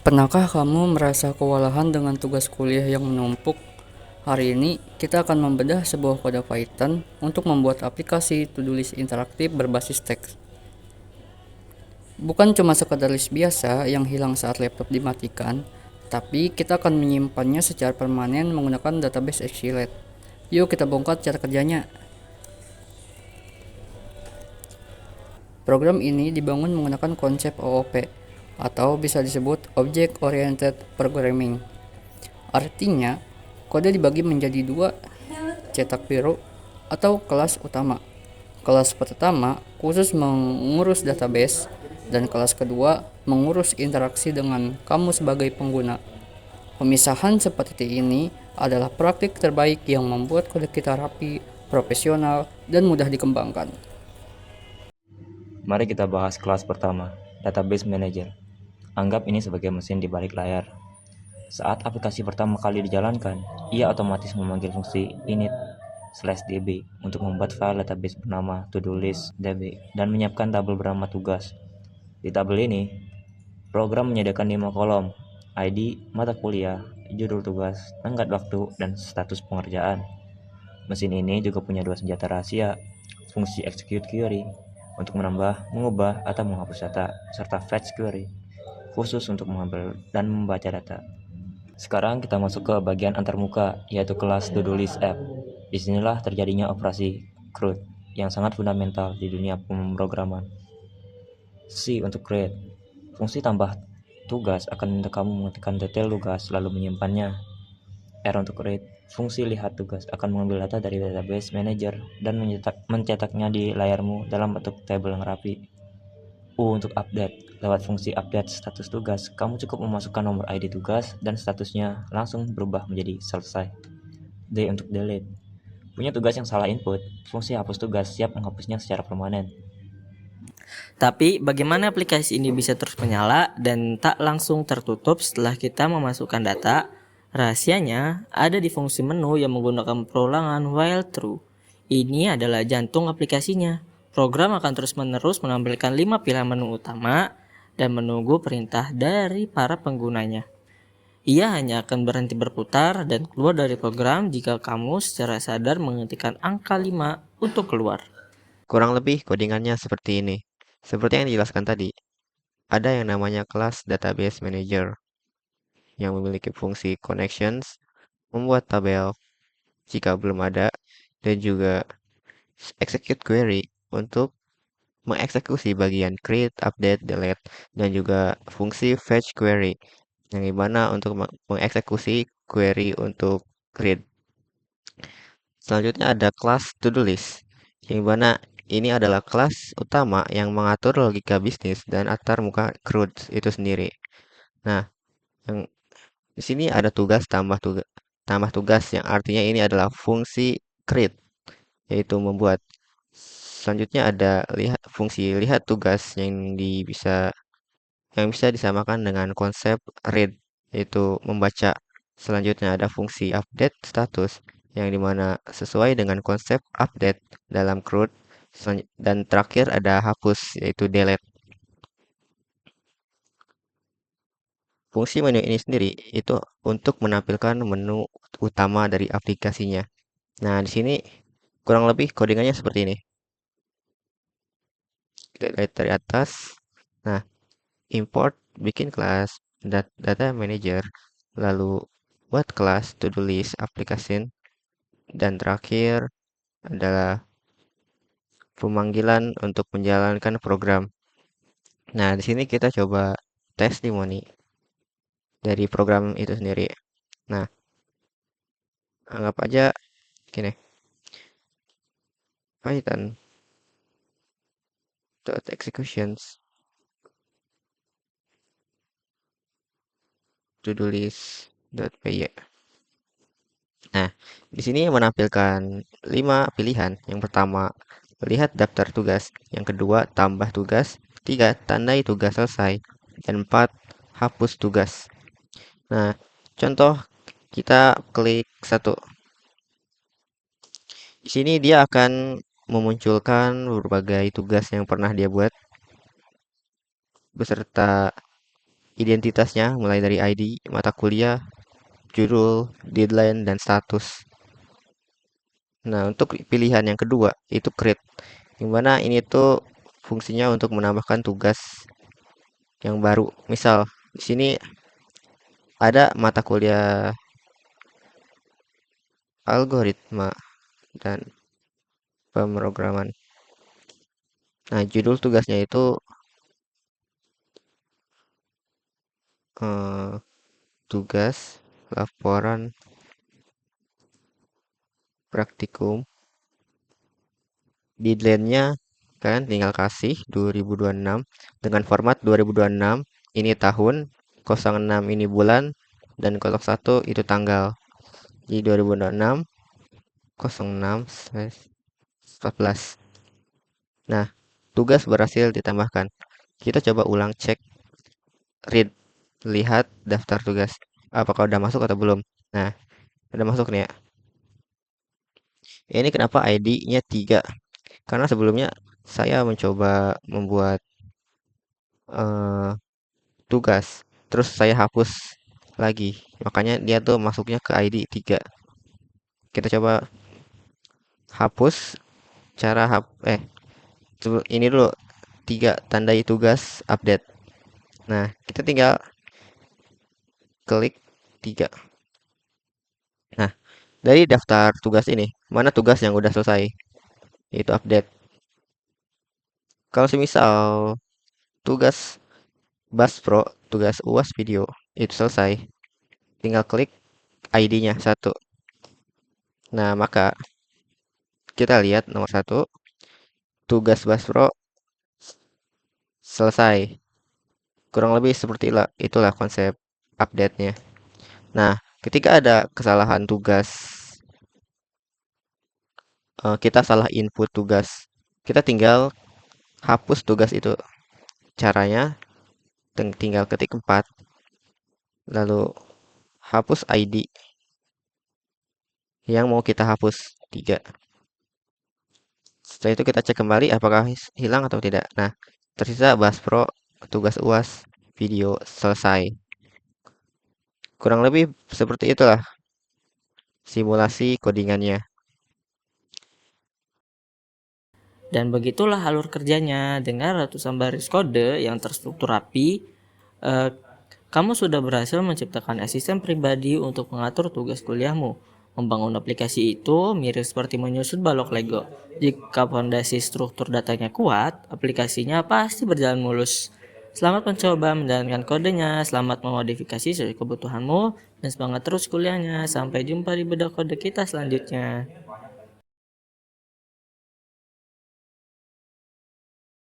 Pernahkah kamu merasa kewalahan dengan tugas kuliah yang menumpuk? Hari ini kita akan membedah sebuah kode Python untuk membuat aplikasi to-do list interaktif berbasis teks. Bukan cuma sekedar list biasa yang hilang saat laptop dimatikan, tapi kita akan menyimpannya secara permanen menggunakan database SQLite. Yuk kita bongkar cara kerjanya. Program ini dibangun menggunakan konsep OOP atau bisa disebut Object Oriented Programming. Artinya, kode dibagi menjadi dua, cetak biru atau kelas utama. Kelas pertama khusus mengurus database dan kelas kedua mengurus interaksi dengan kamu sebagai pengguna. Pemisahan seperti ini adalah praktik terbaik yang membuat kode kita rapi, profesional, dan mudah dikembangkan. Mari kita bahas kelas pertama, Database Manager. Anggap ini sebagai mesin di balik layar. Saat aplikasi pertama kali dijalankan, ia otomatis memanggil fungsi init/db untuk membuat file database bernama to-do-list.db dan menyiapkan tabel bernama tugas. Di tabel ini, program menyediakan 5 kolom, ID, mata kuliah, judul tugas, tenggat waktu, dan status pengerjaan. Mesin ini juga punya dua senjata rahasia, fungsi execute query untuk menambah, mengubah, atau menghapus data, serta fetch query khusus untuk mengambil dan membaca data. Sekarang kita masuk ke bagian antarmuka, yaitu kelas to-do list app. Disinilah terjadinya operasi CRUD yang sangat fundamental di dunia pemrograman. C untuk create. Fungsi tambah tugas akan meminta kamu mengetikkan detail tugas lalu menyimpannya. R untuk read. Fungsi lihat tugas akan mengambil data dari database manager dan mencetaknya di layarmu dalam bentuk tabel yang rapi. U untuk update. Lewat fungsi update status tugas, kamu cukup memasukkan nomor ID tugas dan statusnya langsung berubah menjadi selesai. D untuk delete. Punya tugas yang salah input, fungsi hapus tugas siap menghapusnya secara permanen. Tapi bagaimana aplikasi ini bisa terus menyala dan tak langsung tertutup setelah kita memasukkan data? Rahasianya ada di fungsi menu yang menggunakan perulangan while true. Ini adalah jantung aplikasinya. Program akan terus-menerus menampilkan 5 pilihan menu utama dan menunggu perintah dari para penggunanya. Ia hanya akan berhenti berputar dan keluar dari program jika kamu secara sadar mengetikkan angka 5 untuk keluar. Kurang lebih codingannya seperti ini. Seperti yang dijelaskan tadi, ada yang namanya kelas Database Manager yang memiliki fungsi connections, membuat tabel jika belum ada, dan juga execute query untuk mengeksekusi bagian create, update, delete, dan juga fungsi fetch query yang dimana untuk mengeksekusi query untuk create. Selanjutnya ada kelas to-do list, yang mana ini adalah kelas utama yang mengatur logika bisnis dan antarmuka CRUD itu sendiri. Nah, yang di sini ada tambah tugas yang artinya ini adalah fungsi create, yaitu membuat. Selanjutnya ada fungsi lihat tugas yang bisa disamakan dengan konsep read, yaitu membaca. Selanjutnya ada fungsi update status yang dimana sesuai dengan konsep update dalam CRUD. Dan terakhir ada hapus, yaitu delete. Fungsi menu ini sendiri itu untuk menampilkan menu utama dari aplikasinya. Nah, di sini kurang lebih codingannya seperti ini. Kita lihat dari atas. Nah, import, bikin kelas data manager, lalu buat kelas to-do list application, dan terakhir adalah pemanggilan untuk menjalankan program. Nah, di sini kita coba testimoni dari program itu sendiri. Nah, anggap aja gini, Python dot executions to-do list .py. Nah, di sini menampilkan 5 pilihan. Yang pertama, lihat daftar tugas. Yang kedua, tambah tugas. Tiga, tandai tugas selesai. Dan 4, hapus tugas. Nah, contoh kita klik 1. Di sini dia akan memunculkan berbagai tugas yang pernah dia buat beserta identitasnya mulai dari ID, mata kuliah, judul, deadline, dan status. Nah, untuk pilihan yang kedua itu create, yang mana ini tuh fungsinya untuk menambahkan tugas yang baru. Misal di sini ada mata kuliah algoritma dan pemrograman. Nah, judul tugasnya itu tugas laporan praktikum. Deadline-nya kan tinggal kasih 2026 dengan format 2026 ini tahun, 06 ini bulan, dan 01 itu tanggal. Jadi 2026 06/14. Nah, tugas berhasil ditambahkan. Kita coba ulang cek read, lihat daftar tugas. Apakah udah masuk atau belum? Nah, udah masuk nih ya. Ini kenapa ID-nya 3? Karena sebelumnya saya mencoba membuat eh, tugas, terus saya hapus lagi. Makanya dia tuh masuknya ke ID 3. Kita coba hapus cara ini dulu 3 tandai tugas update. Nah, kita tinggal klik 3. Nah, dari daftar tugas ini, mana tugas yang udah selesai? Itu update. Kalau semisal tugas Baspro, tugas UAS video itu selesai, tinggal klik ID-nya 1. Nah, maka kita lihat nomor 1, tugas Baspro selesai. Kurang lebih seperti itulah konsep update-nya. Nah, ketika ada kesalahan tugas, kita salah input tugas, kita tinggal hapus tugas itu. Caranya tinggal ketik 4, lalu hapus ID yang mau kita hapus 3. Setelah itu kita cek kembali apakah hilang atau tidak. Nah, tersisa Baspro tugas UAS video selesai. Kurang lebih seperti itulah simulasi codingannya. Dan begitulah alur kerjanya. Dengan ratusan baris kode yang terstruktur rapi, kamu sudah berhasil menciptakan asisten pribadi untuk mengatur tugas kuliahmu. Membangun aplikasi itu mirip seperti menyusun balok Lego. Jika fondasi struktur datanya kuat, aplikasinya pasti berjalan mulus. Selamat mencoba menjalankan kodenya, selamat memodifikasi sesuai kebutuhanmu, dan semangat terus kuliahnya. Sampai jumpa di bedah kode kita selanjutnya.